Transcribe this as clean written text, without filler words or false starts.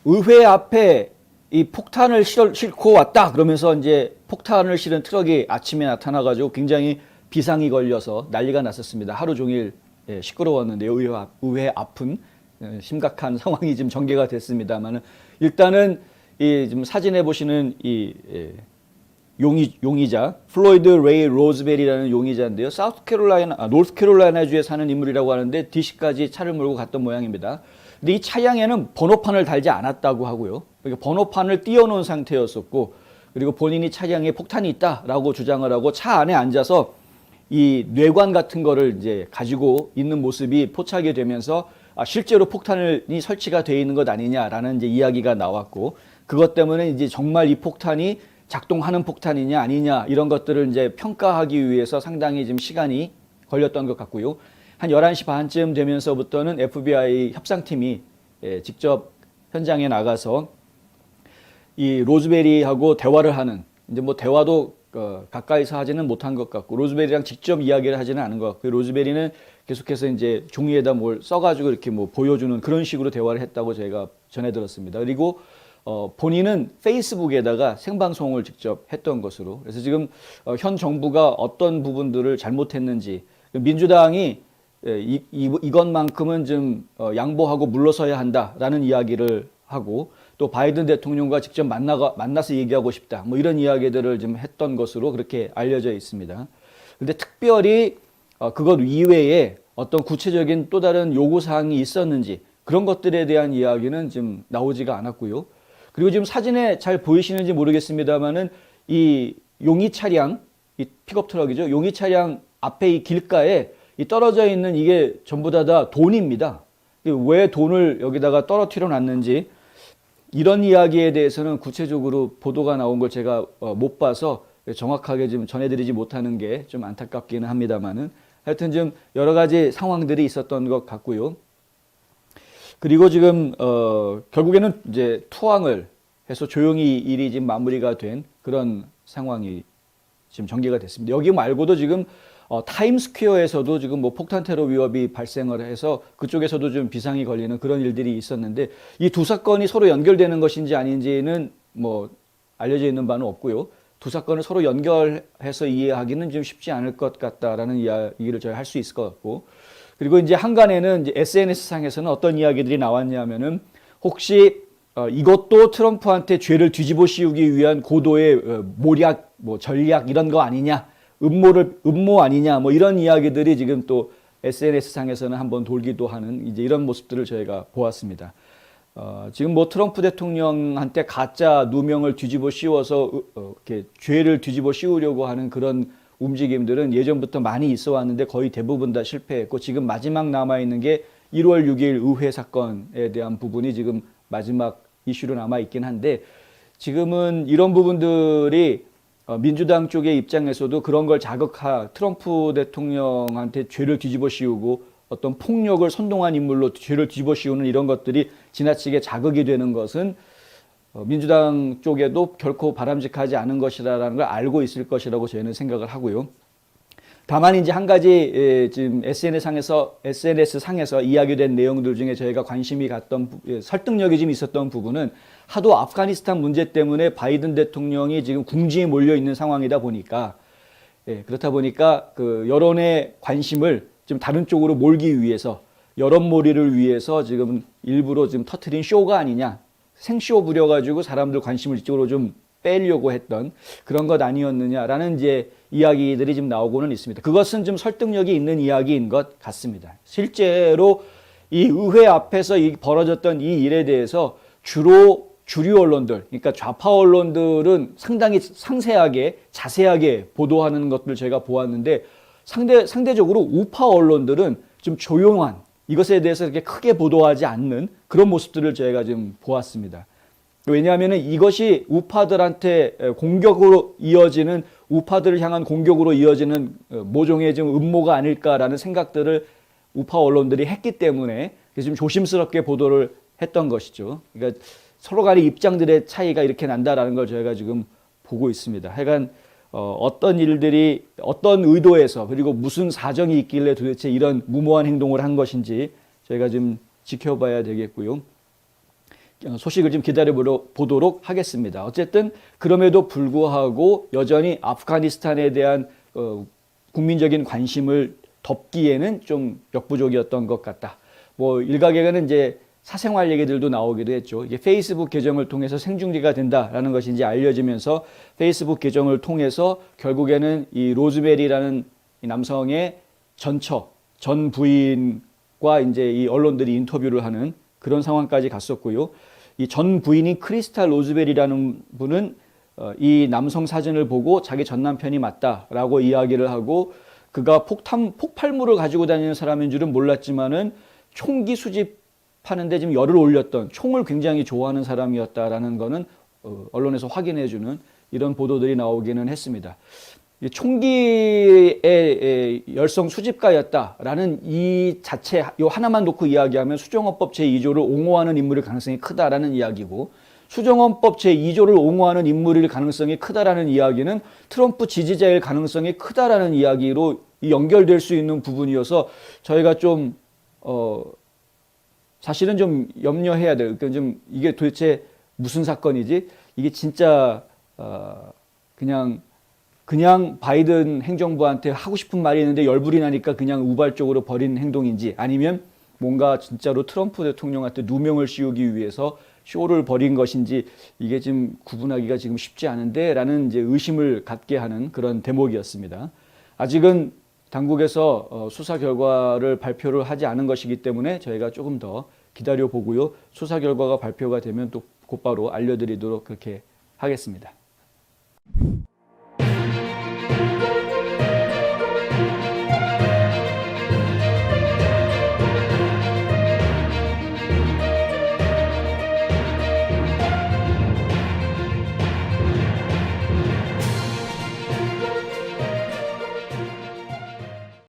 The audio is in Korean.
의회 앞에 이 폭탄을 싣고 왔다 그러면서 이제 폭탄을 실은 트럭이 아침에 나타나가지고 굉장히 비상이 걸려서 난리가 났었습니다. 하루 종일 시끄러웠는데요. 의회 앞은 심각한 상황이 지금 전개가 됐습니다만은 일단은 이 지금 사진에 보시는 이 용의자 플로이드 레이 로즈베리라는 용의자인데요. 노스캐롤라이나주에 사는 인물이라고 하는데 DC까지 차를 몰고 갔던 모양입니다. 근데 이 차량에는 번호판을 달지 않았다고 하고요. 그러니까 번호판을 띄워놓은 상태였었고, 그리고 본인이 차량에 폭탄이 있다라고 주장을 하고 차 안에 앉아서 이 뇌관 같은 거를 이제 가지고 있는 모습이 포착이 되면서 실제로 폭탄이 설치가 되어 있는 것 아니냐라는 이제 이야기가 나왔고, 그것 때문에 이제 정말 이 폭탄이 작동하는 폭탄이냐 아니냐 이런 것들을 이제 평가하기 위해서 상당히 좀 시간이 걸렸던 것 같고요. 한 11시 반쯤 되면서부터는 FBI 협상팀이 직접 현장에 나가서 이 로즈베리하고 대화를 하는, 이제 뭐 대화도 가까이서 하지는 못한 것 같고, 로즈베리랑 직접 이야기를 하지는 않은 것 같고, 로즈베리는 계속해서 이제 종이에다 뭘 써가지고 이렇게 뭐 보여주는 그런 식으로 대화를 했다고 제가 전해 들었습니다. 그리고 본인은 페이스북에다가 생방송을 직접 했던 것으로, 그래서 지금 현 정부가 어떤 부분들을 잘못했는지, 민주당이 이것만큼은 좀 양보하고 물러서야 한다라는 이야기를 하고, 또 바이든 대통령과 직접 만나서 얘기하고 싶다, 뭐 이런 이야기들을 좀 했던 것으로 그렇게 알려져 있습니다. 근데 특별히 그것 이외에 어떤 구체적인 또 다른 요구사항이 있었는지 그런 것들에 대한 이야기는 좀 나오지가 않았고요. 그리고 지금 사진에 잘 보이시는지 모르겠습니다만은 이 용의 차량, 이 픽업 트럭이죠. 용의 차량 앞에 이 길가에 이 떨어져 있는 이게 전부 다 돈입니다. 왜 돈을 여기다가 떨어뜨려 놨는지 이런 이야기에 대해서는 구체적으로 보도가 나온 걸 제가 못 봐서 정확하게 지금 전해드리지 못하는 게 좀 안타깝기는 합니다만은, 하여튼 좀 여러 가지 상황들이 있었던 것 같고요. 그리고 지금 결국에는 이제 투항을 해서 조용히 일이 지금 마무리가 된 그런 상황이 지금 전개가 됐습니다. 여기 말고도 지금 타임스퀘어에서도 지금 뭐 폭탄 테러 위협이 발생을 해서 그쪽에서도 좀 비상이 걸리는 그런 일들이 있었는데, 이 두 사건이 서로 연결되는 것인지 아닌지는 뭐 알려져 있는 바는 없고요. 두 사건을 서로 연결해서 이해하기는 좀 쉽지 않을 것 같다라는 이야기를 저희 할 수 있을 것 같고, 그리고 이제 한간에는 이제 SNS 상에서는 어떤 이야기들이 나왔냐면은 혹시 이것도 트럼프한테 죄를 뒤집어 씌우기 위한 고도의 모략, 뭐 전략 이런 거 아니냐, 음모 아니냐, 뭐 이런 이야기들이 지금 또 SNS 상에서는 한번 돌기도 하는 이제 이런 모습들을 저희가 보았습니다. 지금 뭐 트럼프 대통령한테 가짜 누명을 뒤집어 씌워서 이렇게 죄를 뒤집어 씌우려고 하는 그런 움직임들은 예전부터 많이 있어 왔는데 거의 대부분 다 실패했고, 지금 마지막 남아있는 게 1월 6일 의회 사건에 대한 부분이 지금 마지막 이슈로 남아있긴 한데, 지금은 이런 부분들이 민주당 쪽의 입장에서도 그런 걸 트럼프 대통령한테 죄를 뒤집어 씌우고 어떤 폭력을 선동한 인물로 죄를 뒤집어 씌우는 이런 것들이 지나치게 자극이 되는 것은 민주당 쪽에도 결코 바람직하지 않은 것이라는 걸 알고 있을 것이라고 저희는 생각을 하고요. 다만 이제 한 가지 지금 SNS 상에서 이야기된 내용들 중에 저희가 관심이 갔던 설득력이 좀 있었던 부분은, 하도 아프가니스탄 문제 때문에 바이든 대통령이 지금 궁지에 몰려 있는 상황이다 보니까, 그렇다 보니까 그 여론의 관심을 좀 다른 쪽으로 몰기 위해서, 여론몰이를 위해서 지금 일부러 지금 터트린 쇼가 아니냐, 생쇼 부려가지고 사람들 관심을 이쪽으로 좀 빼려고 했던 그런 것 아니었느냐라는 이제 이야기들이 지금 나오고는 있습니다. 그것은 좀 설득력이 있는 이야기인 것 같습니다. 실제로 이 의회 앞에서 벌어졌던 이 일에 대해서 주로 주류 언론들, 그러니까 좌파 언론들은 상당히 상세하게 자세하게 보도하는 것들을 제가 보았는데, 상대적으로 우파 언론들은 좀 조용한, 이것에 대해서 이렇게 크게 보도하지 않는 그런 모습들을 저희가 좀 보았습니다. 왜냐하면 이것이 우파들한테 공격으로 이어지는, 우파들을 향한 공격으로 이어지는 모종의 좀 음모가 아닐까라는 생각들을 우파 언론들이 했기 때문에 좀 조심스럽게 보도를 했던 것이죠. 그러니까 서로 간의 입장들의 차이가 이렇게 난다라는 걸 저희가 지금 보고 있습니다. 하여간 어떤 일들이 어떤 의도에서, 그리고 무슨 사정이 있길래 도대체 이런 무모한 행동을 한 것인지 저희가 좀 지켜봐야 되겠고요. 소식을 좀 기다려 보도록 하겠습니다. 어쨌든 그럼에도 불구하고 여전히 아프가니스탄에 대한 국민적인 관심을 덮기에는 좀 역부족이었던 것 같다. 뭐 일각에는 이제 사생활 얘기들도 나오기도 했죠. 이게 페이스북 계정을 통해서 생중계가 된다라는 것이 이제 알려지면서 페이스북 계정을 통해서 결국에는 이 로즈메리라는 이 남성의 전 부인과 이제 이 언론들이 인터뷰를 하는 그런 상황까지 갔었고요. 이 전 부인인 크리스탈 로즈베리라는 분은 이 남성 사진을 보고 자기 전 남편이 맞다라고 이야기를 하고 그가 폭발물을 가지고 다니는 사람인 줄은 몰랐지만은 총기 수집하는데 지금 열을 올렸던 총을 굉장히 좋아하는 사람이었다라는 거는 언론에서 확인해주는 이런 보도들이 나오기는 했습니다. 총기의 열성 수집가였다라는 이 자체 요 하나만 놓고 이야기하면 수정헌법 제2조를 옹호하는 인물일 가능성이 크다라는 이야기고 수정헌법 제2조를 옹호하는 인물일 가능성이 크다라는 이야기는 트럼프 지지자일 가능성이 크다라는 이야기로 연결될 수 있는 부분이어서 저희가 좀 사실은 좀 염려해야 돼요. 그러니까 좀 이게 도대체 무슨 사건이지? 이게 진짜 그냥 바이든 행정부한테 하고 싶은 말이 있는데 열불이 나니까 그냥 우발적으로 벌인 행동인지 아니면 뭔가 진짜로 트럼프 대통령한테 누명을 씌우기 위해서 쇼를 벌인 것인지 이게 지금 구분하기가 지금 쉽지 않은데 라는 이제 의심을 갖게 하는 그런 대목이었습니다. 아직은 당국에서 수사 결과를 발표를 하지 않은 것이기 때문에 저희가 조금 더 기다려 보고요. 수사 결과가 발표가 되면 또 곧바로 알려드리도록 그렇게 하겠습니다.